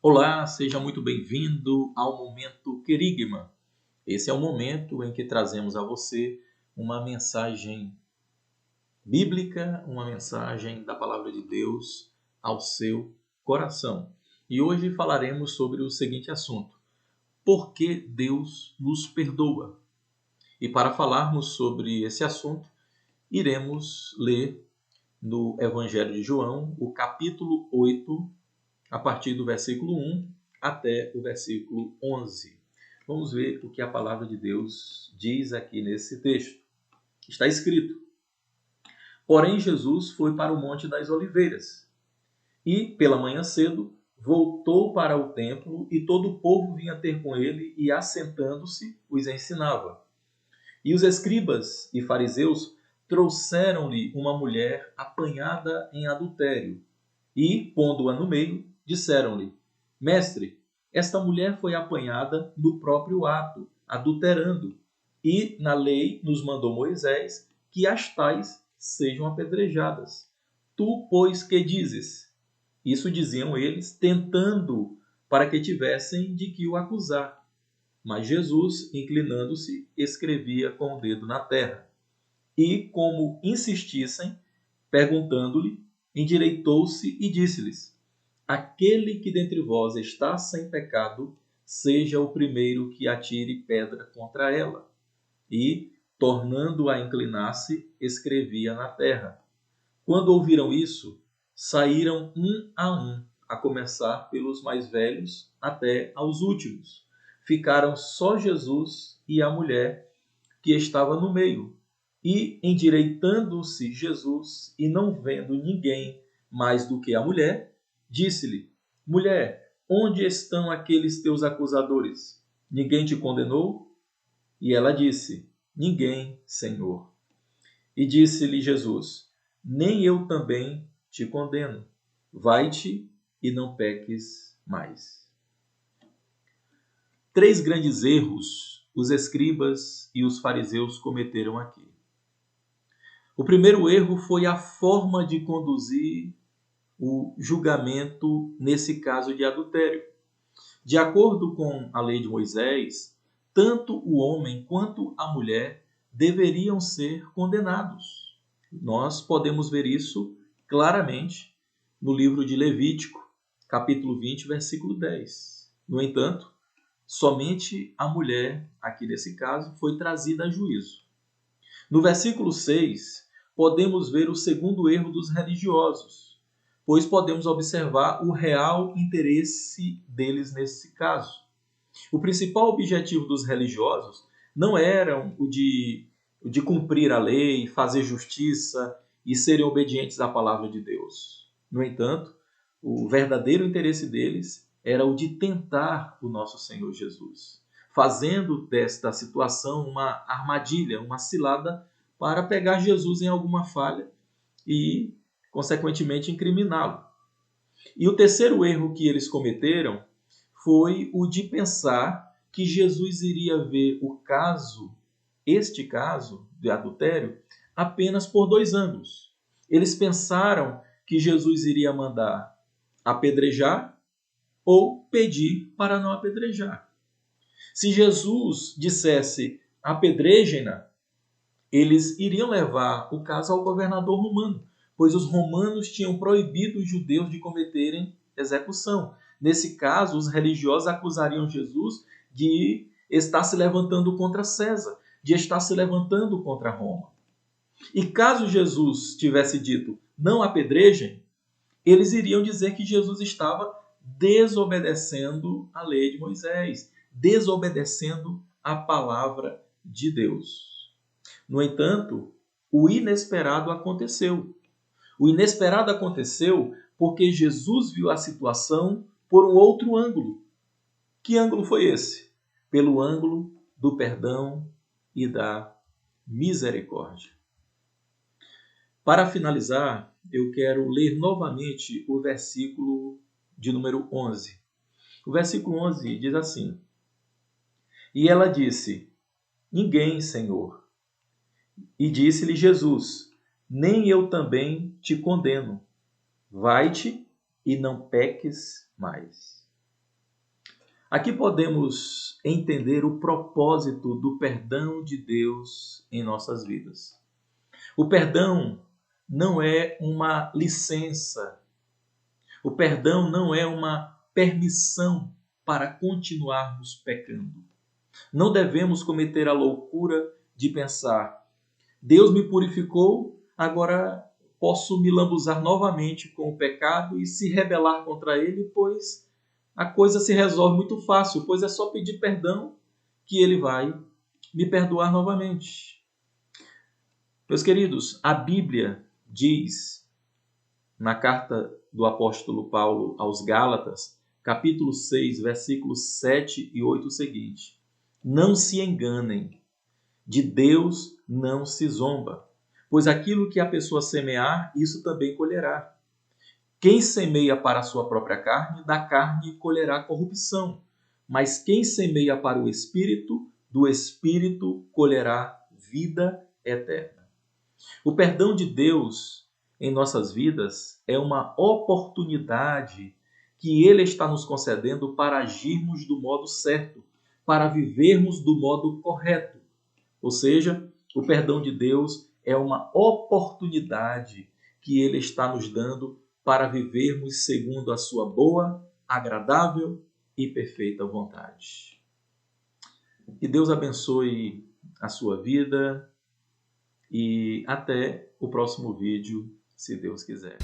Olá, seja muito bem-vindo ao Momento Querigma. Esse é o momento em que trazemos a você uma mensagem bíblica, uma mensagem da Palavra de Deus ao seu coração. E hoje falaremos sobre o seguinte assunto: por que Deus nos perdoa? E para falarmos sobre esse assunto, iremos ler no Evangelho de João, o capítulo 8, a partir do versículo 1 até o versículo 11. Vamos ver o que a palavra de Deus diz aqui nesse texto. Está escrito: Porém, Jesus foi para o Monte das Oliveiras e, pela manhã cedo, voltou para o templo e todo o povo vinha ter com ele e, assentando-se, os ensinava. E os escribas e fariseus trouxeram-lhe uma mulher apanhada em adultério e, pondo-a no meio, disseram-lhe: Mestre, esta mulher foi apanhada no próprio ato, adulterando, e na lei nos mandou Moisés que as tais sejam apedrejadas. Tu, pois, que dizes? Isso diziam eles, tentando para que tivessem de que o acusar. Mas Jesus, inclinando-se, escrevia com o dedo na terra. E, como insistissem, perguntando-lhe, endireitou-se e disse-lhes: Aquele que dentre vós está sem pecado, seja o primeiro que atire pedra contra ela. E, tornando a inclinar-se, escrevia na terra. Quando ouviram isso, saíram um, a começar pelos mais velhos até aos últimos. Ficaram só Jesus e a mulher que estava no meio. E, endireitando-se Jesus, e não vendo ninguém mais do que a mulher, disse-lhe: Mulher, onde estão aqueles teus acusadores? Ninguém te condenou? E ela disse: Ninguém, Senhor. E disse-lhe Jesus: Nem eu também te condeno. Vai-te e não peques mais. Três grandes erros os escribas e os fariseus cometeram aqui. O primeiro erro foi a forma de conduzir o julgamento nesse caso de adultério. De acordo com a lei de Moisés, tanto o homem quanto a mulher deveriam ser condenados. Nós podemos ver isso claramente no livro de Levítico, capítulo 20, versículo 10. No entanto, somente a mulher, aqui nesse caso, foi trazida a juízo. No versículo 6, podemos ver o segundo erro dos religiosos, pois podemos observar o real interesse deles nesse caso. O principal objetivo dos religiosos não era o de cumprir a lei, fazer justiça e serem obedientes à palavra de Deus. No entanto, o verdadeiro interesse deles era o de tentar o nosso Senhor Jesus, fazendo desta situação uma armadilha, uma cilada para pegar Jesus em alguma falha e, consequentemente, incriminá-lo. E o terceiro erro que eles cometeram foi o de pensar que Jesus iria ver este caso de adultério, apenas por dois ângulos. Eles pensaram que Jesus iria mandar apedrejar ou pedir para não apedrejar. Se Jesus dissesse apedrejem-na, eles iriam levar o caso ao governador romano, pois os romanos tinham proibido os judeus de cometerem execução. Nesse caso, os religiosos acusariam Jesus de estar se levantando contra César, de estar se levantando contra Roma. E caso Jesus tivesse dito não apedrejem, eles iriam dizer que Jesus estava desobedecendo a lei de Moisés, desobedecendo a palavra de Deus. No entanto, o inesperado aconteceu. O inesperado aconteceu porque Jesus viu a situação por um outro ângulo. Que ângulo foi esse? Pelo ângulo do perdão e da misericórdia. Para finalizar, eu quero ler novamente o versículo de número 11. O versículo 11 diz assim: E ela disse: Ninguém, Senhor. E disse-lhe Jesus: Nem eu também te condeno. Vai-te e não peques mais. Aqui podemos entender o propósito do perdão de Deus em nossas vidas. O perdão não é uma licença. O perdão não é uma permissão para continuarmos pecando. Não devemos cometer a loucura de pensar: Deus me purificou, agora posso me lambuzar novamente com o pecado e se rebelar contra ele, pois a coisa se resolve muito fácil, pois é só pedir perdão que ele vai me perdoar novamente. Meus queridos, a Bíblia diz na carta do apóstolo Paulo aos Gálatas, capítulo 6, versículos 7 e 8 o seguinte: Não se enganem, de Deus não se zomba, pois aquilo que a pessoa semear, isso também colherá. Quem semeia para a sua própria carne, da carne colherá corrupção. Mas quem semeia para o Espírito, do Espírito colherá vida eterna. O perdão de Deus em nossas vidas é uma oportunidade que Ele está nos concedendo para agirmos do modo certo, para vivermos do modo correto. Ou seja, o perdão de Deus é uma oportunidade que Ele está nos dando para vivermos segundo a sua boa, agradável e perfeita vontade. Que Deus abençoe a sua vida e até o próximo vídeo, se Deus quiser.